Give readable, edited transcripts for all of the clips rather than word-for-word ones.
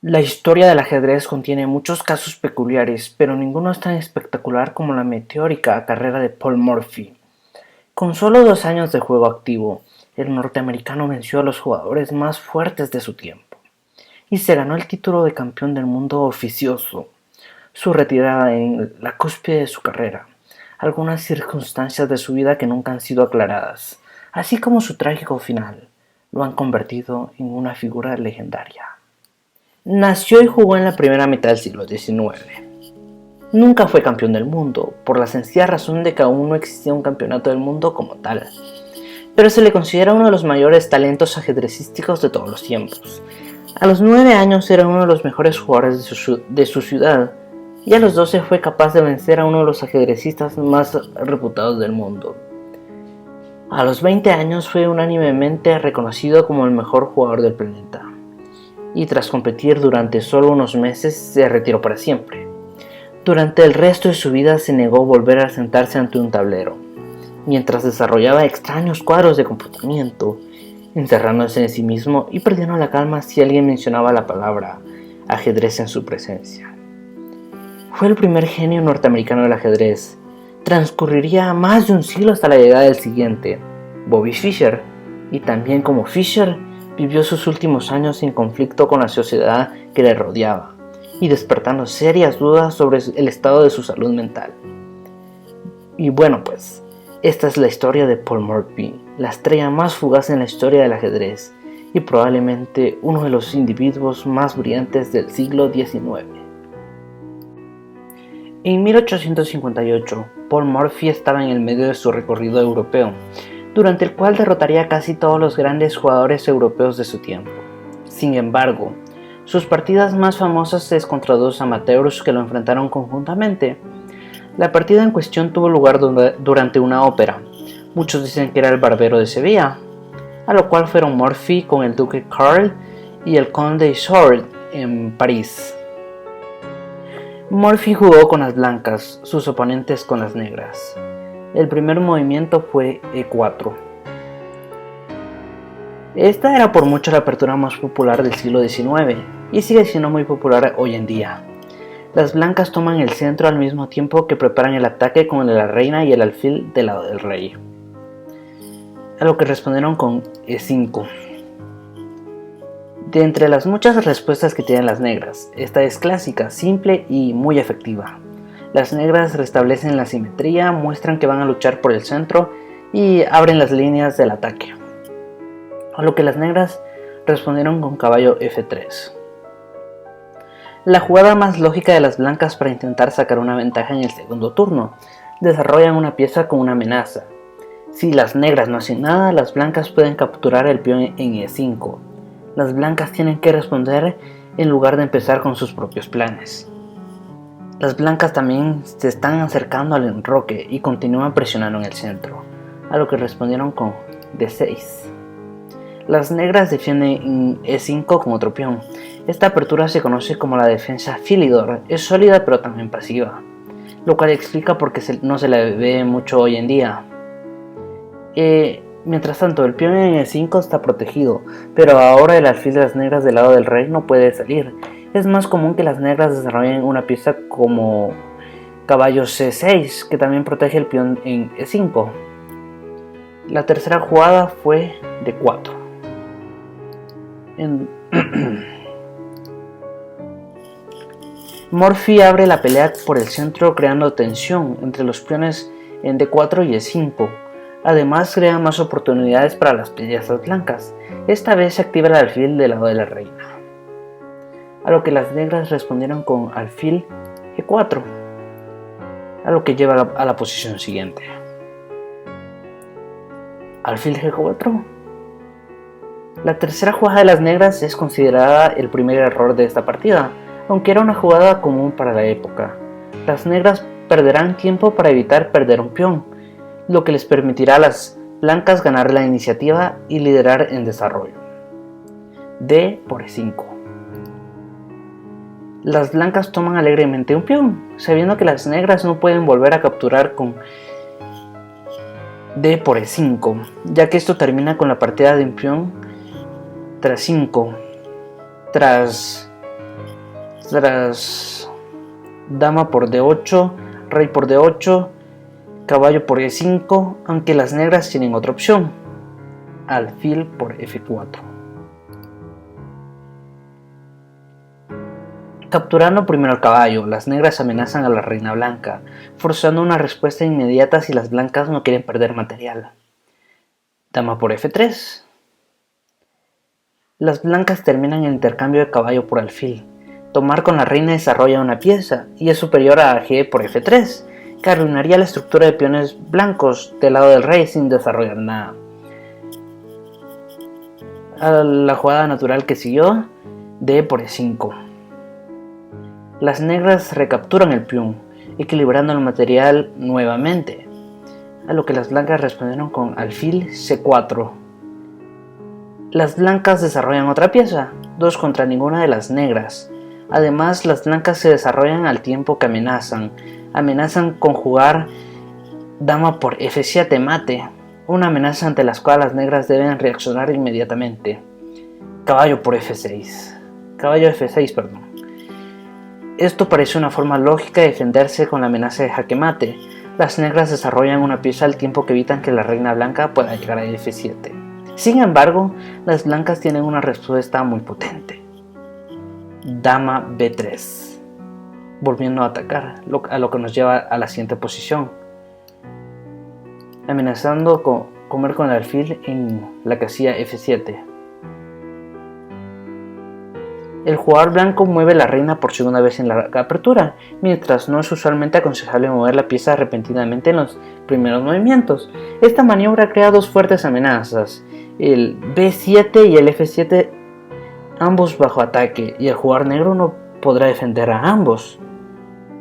La historia del ajedrez contiene muchos casos peculiares, pero ninguno es tan espectacular como la meteórica carrera de Paul Morphy. Con solo 2 años de juego activo, el norteamericano venció a los jugadores más fuertes de su tiempo y se ganó el título de campeón del mundo oficioso. Su retirada en la cúspide de su carrera, algunas circunstancias de su vida que nunca han sido aclaradas, así como su trágico final, lo han convertido en una figura legendaria. Nació y jugó en la primera mitad del siglo XIX. Nunca fue campeón del mundo, por la sencilla razón de que aún no existía un campeonato del mundo como tal, pero se le considera uno de los mayores talentos ajedrecísticos de todos los tiempos. A los 9 años era uno de los mejores jugadores de su ciudad, y a los 12 fue capaz de vencer a uno de los ajedrecistas más reputados del mundo. A los 20 años fue unánimemente reconocido como el mejor jugador del planeta, y tras competir durante solo unos meses se retiró para siempre. Durante el resto de su vida se negó a volver a sentarse ante un tablero, mientras desarrollaba extraños cuadros de comportamiento, encerrándose en sí mismo y perdiendo la calma si alguien mencionaba la palabra ajedrez en su presencia. Fue el primer genio norteamericano del ajedrez. Transcurriría más de un siglo hasta la llegada del siguiente, Bobby Fischer, y también como Fischer, vivió sus últimos años en conflicto con la sociedad que le rodeaba y despertando serias dudas sobre el estado de su salud mental. Y bueno, pues, esta es la historia de Paul Morphy, la estrella más fugaz en la historia del ajedrez y probablemente uno de los individuos más brillantes del siglo XIX. En 1858, Paul Morphy estaba en el medio de su recorrido europeo, durante el cual derrotaría a casi todos los grandes jugadores europeos de su tiempo. Sin embargo, sus partidas más famosas es contra dos amateurs que lo enfrentaron conjuntamente. La partida en cuestión tuvo lugar durante una ópera. Muchos dicen que era el Barbero de Sevilla, a lo cual fueron Morphy con el duque Karl y el conde Isouard en París. Morphy jugó con las blancas, sus oponentes con las negras. El primer movimiento fue E4. Esta era por mucho la apertura más popular del siglo XIX y sigue siendo muy popular hoy en día. Las blancas toman el centro al mismo tiempo que preparan el ataque con la reina y el alfil del lado del rey, a lo que respondieron con E5. De entre las muchas respuestas que tienen las negras, esta es clásica, simple y muy efectiva. Las negras restablecen la simetría, muestran que van a luchar por el centro y abren las líneas del ataque, a lo que las negras respondieron con caballo F3. La jugada más lógica de las blancas para intentar sacar una ventaja en el segundo turno, desarrollan una pieza con una amenaza. Si las negras no hacen nada, las blancas pueden capturar el peón en E5. Las blancas tienen que responder en lugar de empezar con sus propios planes. Las blancas también se están acercando al enroque y continúan presionando en el centro, a lo que respondieron con D6. Las negras defienden en E5 con otro peón. Esta apertura se conoce como la defensa Philidor, es sólida pero también pasiva, lo cual explica por qué no se la ve mucho hoy en día. Mientras tanto, el peón en E5 está protegido, pero ahora el alfil de las negras del lado del rey no puede salir. Es más común que las negras desarrollen una pieza como caballo C6, que también protege el peón en E5. La tercera jugada fue D4. Morphy abre la pelea por el centro creando tensión entre los peones en D4 y E5. Además crea más oportunidades para las piezas blancas. Esta vez se activa el alfil del lado de la reina, a lo que las negras respondieron con alfil E4, a lo que lleva a la posición siguiente. Alfil G4. La tercera jugada de las negras es considerada el primer error de esta partida, aunque era una jugada común para la época. Las negras perderán tiempo para evitar perder un peón, lo que les permitirá a las blancas ganar la iniciativa y liderar en desarrollo. D por E5. Las blancas toman alegremente un peón, sabiendo que las negras no pueden volver a capturar con D por E5, ya que esto termina con la partida de un peón tras 5. Tras Tras dama por D8, rey por D8, caballo por E5, aunque las negras tienen otra opción, alfil por F4. Capturando primero al caballo, las negras amenazan a la reina blanca, forzando una respuesta inmediata si las blancas no quieren perder material. Dama por F3. Las blancas terminan el intercambio de caballo por alfil. Tomar con la reina desarrolla una pieza y es superior a G por F3, que arruinaría la estructura de peones blancos del lado del rey sin desarrollar nada. A la jugada natural que siguió, D por E5. Las negras recapturan el peón, equilibrando el material nuevamente, a lo que las blancas respondieron con alfil C4. Las blancas desarrollan otra pieza, 2 contra ninguna de las negras. Además, las blancas se desarrollan al tiempo que amenazan con jugar dama por F7 mate, una amenaza ante la cual las negras deben reaccionar inmediatamente. Caballo por F6. Caballo F6, perdón. Esto parece una forma lógica de defenderse con la amenaza de jaque mate. Las negras desarrollan una pieza al tiempo que evitan que la reina blanca pueda llegar a F7. Sin embargo, las blancas tienen una respuesta muy potente. Dama B3. Volviendo a atacar, a lo que nos lleva a la siguiente posición. Amenazando con comer con el alfil en la casilla F7. El jugador blanco mueve la reina por segunda vez en la apertura, mientras no es usualmente aconsejable mover la pieza repentinamente en los primeros movimientos. Esta maniobra crea dos fuertes amenazas, el B7 y el F7, ambos bajo ataque, y el jugador negro no podrá defender a ambos.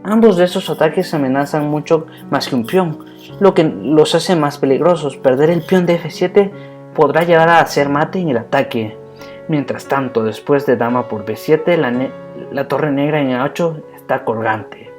Ambos de esos ataques amenazan mucho más que un peón, lo que los hace más peligrosos. Perder el peón de F7 podrá llevar a hacer mate en el ataque. Mientras tanto, después de dama por B7, la torre negra en A8 está colgante.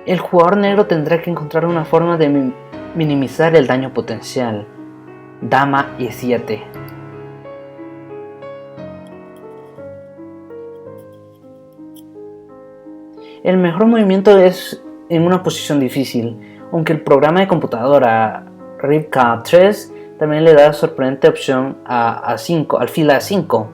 El jugador negro tendrá que encontrar una forma de minimizar el daño potencial. Dama E7. El mejor movimiento es en una posición difícil, aunque el programa de computadora RIPK3 también le da la sorprendente opción a A5, alfil A5.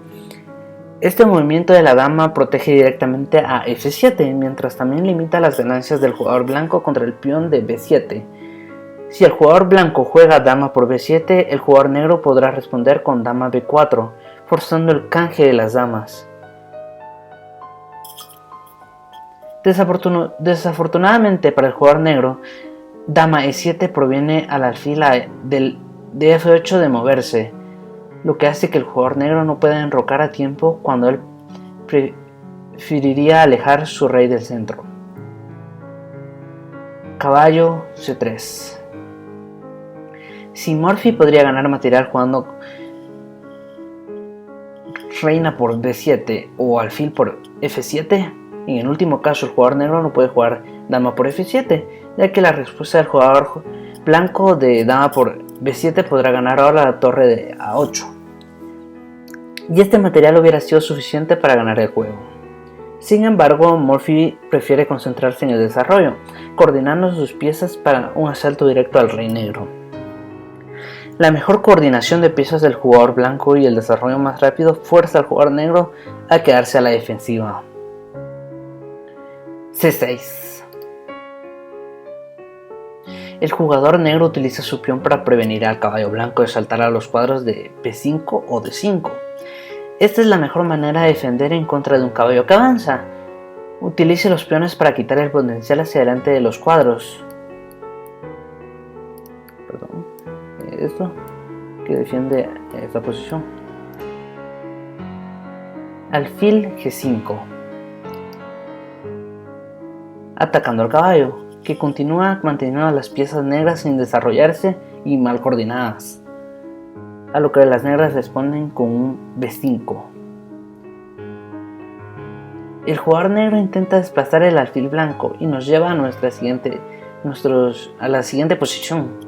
Este movimiento de la dama protege directamente a F7, mientras también limita las ganancias del jugador blanco contra el peón de B7. Si el jugador blanco juega dama por B7, el jugador negro podrá responder con dama B4, forzando el canje de las damas. Desafortunadamente para el jugador negro, dama E7 proviene al alfil de F8 de moverse, lo que hace que el jugador negro no pueda enrocar a tiempo cuando él preferiría alejar su rey del centro. Caballo C3. Si Morphy podría ganar material jugando reina por B7 o alfil por F7, en el último caso el jugador negro no puede jugar dama por F7, ya que la respuesta del jugador blanco de dama por B7 podrá ganar ahora la torre de A8. Y este material hubiera sido suficiente para ganar el juego. Sin embargo, Morphy prefiere concentrarse en el desarrollo, coordinando sus piezas para un asalto directo al rey negro. La mejor coordinación de piezas del jugador blanco y el desarrollo más rápido fuerza al jugador negro a quedarse a la defensiva. C6. El jugador negro utiliza su peón para prevenir al caballo blanco de saltar a los cuadros de B5 o D5. Esta es la mejor manera de defender en contra de un caballo que avanza. Utilice los peones para quitar el potencial hacia adelante de los cuadros. Esto que defiende esta posición. Alfil G5. Atacando al caballo, que continúa manteniendo las piezas negras sin desarrollarse y mal coordinadas, a lo que las negras responden con un B5. El jugador negro intenta desplazar el alfil blanco y nos lleva a la siguiente posición.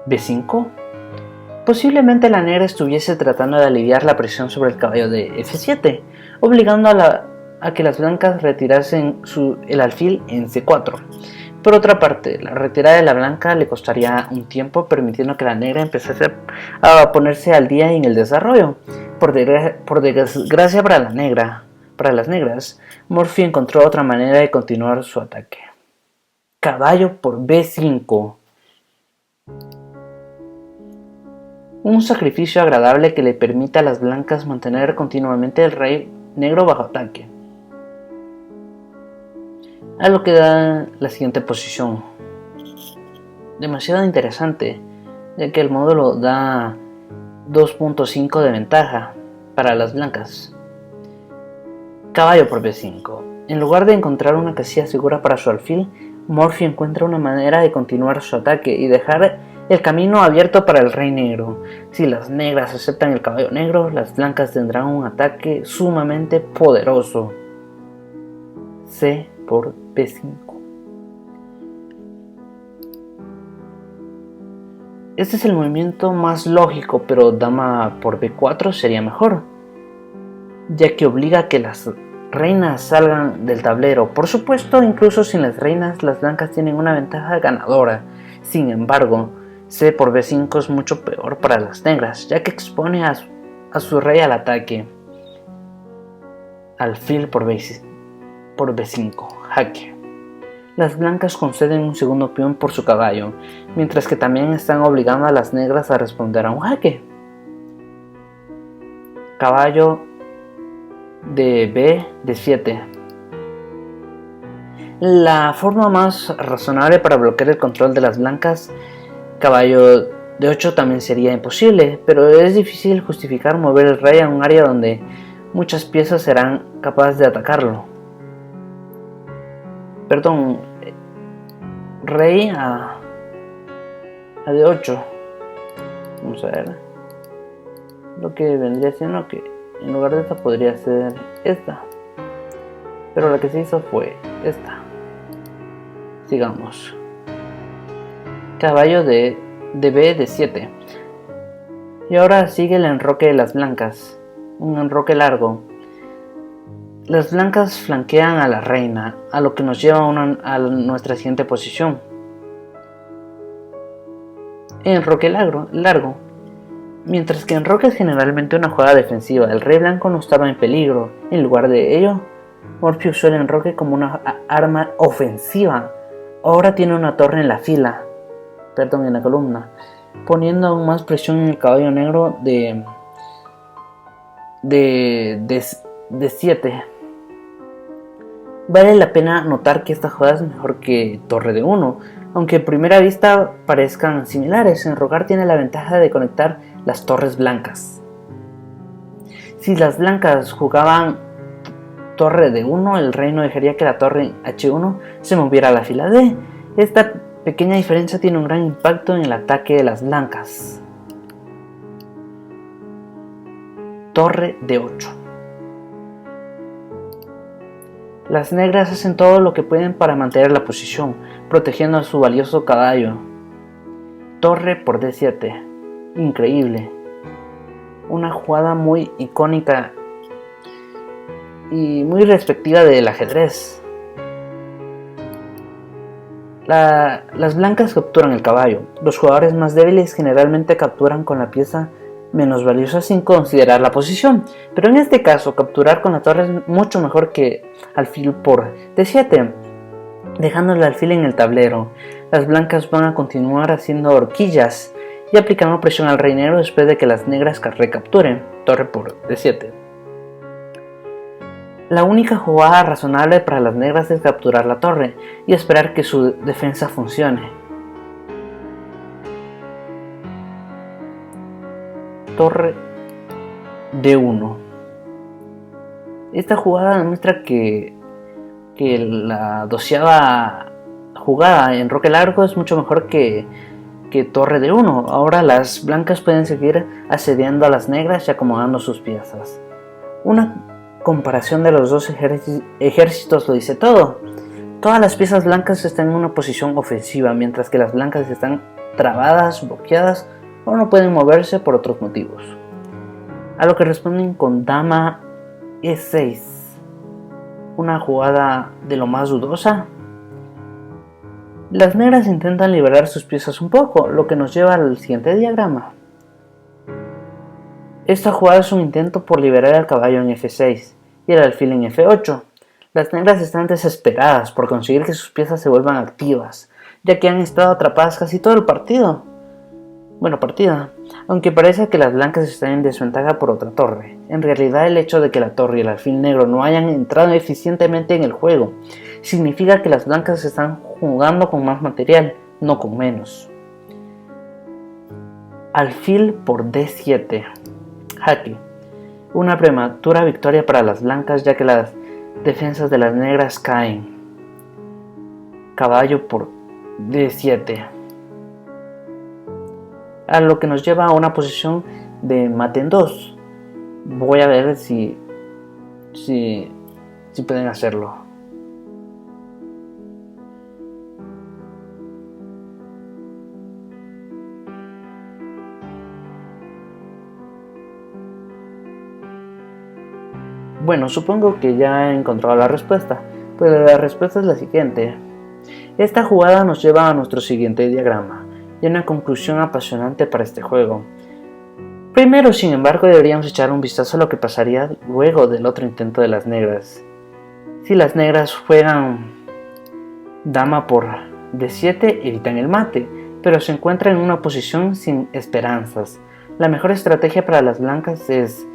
B5. Posiblemente la negra estuviese tratando de aliviar la presión sobre el caballo de F7, obligando a que las blancas retirasen el alfil en C4. Por otra parte, la retirada de la blanca le costaría un tiempo, permitiendo que la negra empezase a ponerse al día en el desarrollo. Por desgracia para las negras, Morphy encontró otra manera de continuar su ataque. Caballo por B5. Un sacrificio agradable que le permite a las blancas mantener continuamente el rey negro bajo ataque. A lo que da la siguiente posición. Demasiado interesante, ya que el módulo da 2.5 de ventaja para las blancas. Caballo por B5. En lugar de encontrar una casilla segura para su alfil, Morphy encuentra una manera de continuar su ataque y dejar el camino abierto para el rey negro. Si las negras aceptan el caballo negro, las blancas tendrán un ataque sumamente poderoso. C por B5. Este es el movimiento más lógico, pero dama por B4 sería mejor, ya que obliga a que las reinas salgan del tablero. Por supuesto, incluso sin las reinas, las blancas tienen una ventaja ganadora. Sin embargo, C por B5 es mucho peor para las negras, ya que expone a su rey al ataque. Alfil por B5, jaque. Las blancas conceden un segundo peón por su caballo, mientras que también están obligando a las negras a responder a un jaque. Caballo de B7. La forma más razonable para bloquear el control de las blancas, caballo de 8, también sería imposible, pero es difícil justificar mover el rey a un área donde muchas piezas serán capaces de atacarlo. Perdón, rey a D8. Vamos a ver. Lo que vendría siendo que en lugar de esta podría ser esta, pero la que se hizo fue esta. Sigamos. Caballo de B de 7. Y ahora sigue el enroque de las blancas, un enroque largo. Las blancas flanquean a la reina, a lo que nos lleva a nuestra siguiente posición. Enroque largo. Mientras que enroque es generalmente una jugada defensiva, el rey blanco no estaba en peligro. En lugar de ello, Morphy usó el enroque como una arma ofensiva. Ahora tiene una torre en la columna, poniendo aún más presión en el caballo negro de 7. Vale la pena notar que esta jugada es mejor que torre de 1, aunque a primera vista parezcan similares. Enrocar tiene la ventaja de conectar las torres blancas. Si las blancas jugaban torre de 1, el rey no dejaría que la torre H1 se moviera a la fila D. Esta pequeña diferencia tiene un gran impacto en el ataque de las blancas. Torre de 8. Las negras hacen todo lo que pueden para mantener la posición, protegiendo a su valioso caballo. Torre por D7. Increíble. Una jugada muy icónica y muy respectiva del ajedrez. Las blancas capturan el caballo. Los jugadores más débiles generalmente capturan con la pieza menos valiosa sin considerar la posición, pero en este caso capturar con la torre es mucho mejor que alfil por D7, dejando el alfil en el tablero. Las blancas van a continuar haciendo horquillas y aplicando presión al rey negro después de que las negras recapturen. Torre por D7. La única jugada razonable para las negras es capturar la torre y esperar que su defensa funcione. Torre D1. Esta jugada demuestra que la 12ª jugada en enroque largo es mucho mejor que torre D1. Ahora las blancas pueden seguir asediando a las negras y acomodando sus piezas. Una comparación de los dos ejércitos lo dice todo. Todas las piezas blancas están en una posición ofensiva, mientras que las blancas están trabadas, bloqueadas o no pueden moverse por otros motivos. A lo que responden con dama E6, una jugada de lo más dudosa. Las negras intentan liberar sus piezas un poco, lo que nos lleva al siguiente diagrama. Esta jugada es un intento por liberar al caballo en F6 y el alfil en F8. Las negras están desesperadas por conseguir que sus piezas se vuelvan activas, ya que han estado atrapadas casi todo el partido. Partida. Aunque parece que las blancas están en desventaja por otra torre, en realidad el hecho de que la torre y el alfil negro no hayan entrado eficientemente en el juego significa que las blancas están jugando con más material, no con menos. Alfil por D7. Jaque. Una prematura victoria para las blancas ya que las defensas de las negras caen. Caballo por D7. A lo que nos lleva a una posición de mate en 2. Voy a ver si pueden hacerlo. Bueno, supongo que ya he encontrado la respuesta, pues la respuesta es la siguiente. Esta jugada nos lleva a nuestro siguiente diagrama y una conclusión apasionante para este juego. Primero, sin embargo, deberíamos echar un vistazo a lo que pasaría luego del otro intento de las negras. Si las negras juegan dama por D7, evitan el mate, pero se encuentran en una posición sin esperanzas. La mejor estrategia para las blancas es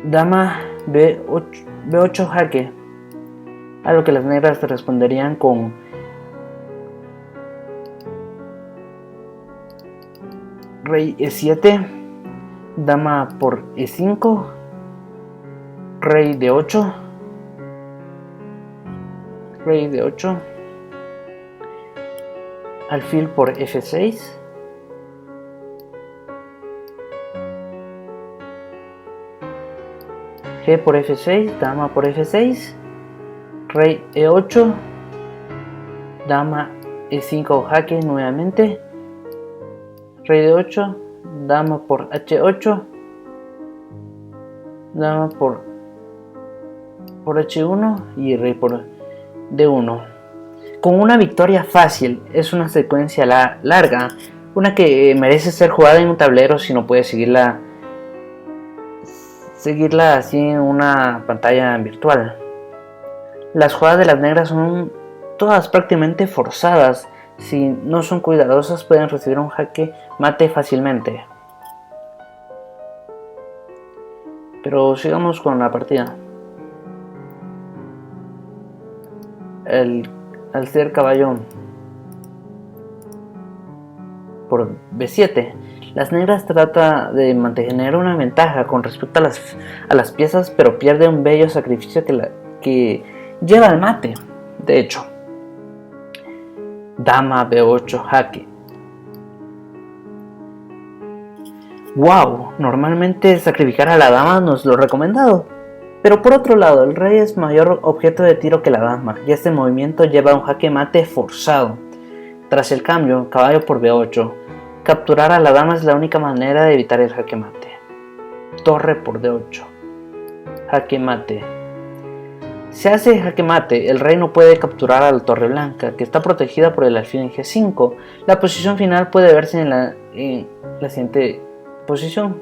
dama B8 jaque, a lo que las negras responderían con rey E7, dama por E5, rey D8, alfil por F6, G por F6, dama por F6, rey E8, dama E5 jaque nuevamente, rey D8, dama por H8, dama por H1 y rey por D1. Con una victoria fácil, es una secuencia larga, una que merece ser jugada en un tablero si no puede seguirla así en una pantalla virtual. Las jugadas de las negras son todas prácticamente forzadas. Si no son cuidadosas pueden recibir un jaque mate fácilmente. Pero sigamos con la partida. Al ser caballo por B7, las negras tratan de mantener una ventaja con respecto a las piezas, pero pierde un bello sacrificio que lleva al mate. De hecho, dama B8 jaque. Wow, normalmente sacrificar a la dama no es lo recomendado, pero por otro lado el rey es mayor objeto de tiro que la dama y este movimiento lleva a un jaque mate forzado. Tras el cambio, caballo por B8, capturar a la dama es la única manera de evitar el jaque mate. Torre por D8, jaque mate. Se hace jaque mate, el rey no puede capturar a la torre blanca, que está protegida por el alfil en G5. La posición final puede verse en la siguiente posición,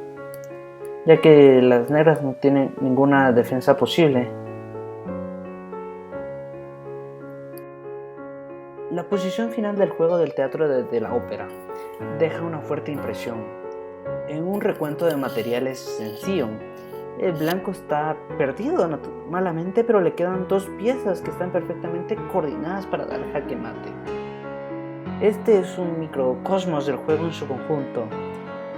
ya que las negras no tienen ninguna defensa posible. La posición final del juego del teatro de la ópera deja una fuerte impresión. En un recuento de materiales sencillo, el blanco está perdido malamente, pero le quedan dos piezas que están perfectamente coordinadas para dar jaque mate. Este es un microcosmos del juego en su conjunto.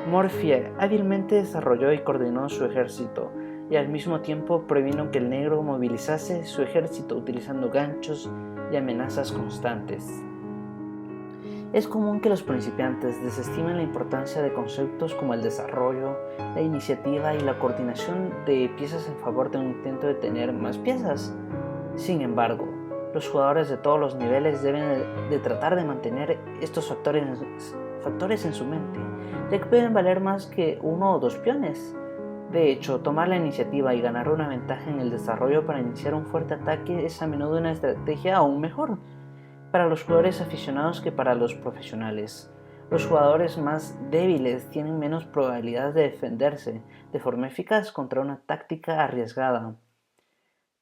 Morphy hábilmente desarrolló y coordinó su ejército, y al mismo tiempo previno que el negro movilizase su ejército utilizando ganchos y amenazas constantes. Es común que los principiantes desestimen la importancia de conceptos como el desarrollo, la iniciativa y la coordinación de piezas en favor de un intento de tener más piezas. Sin embargo, los jugadores de todos los niveles deben de tratar de mantener estos factores factores en su mente, ya que pueden valer más que uno o dos peones. De hecho, tomar la iniciativa y ganar una ventaja en el desarrollo para iniciar un fuerte ataque es a menudo una estrategia aún mejor para los jugadores aficionados que para los profesionales. Los jugadores más débiles tienen menos probabilidades de defenderse de forma eficaz contra una táctica arriesgada,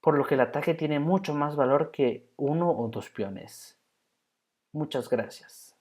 por lo que el ataque tiene mucho más valor que uno o dos peones. Muchas gracias.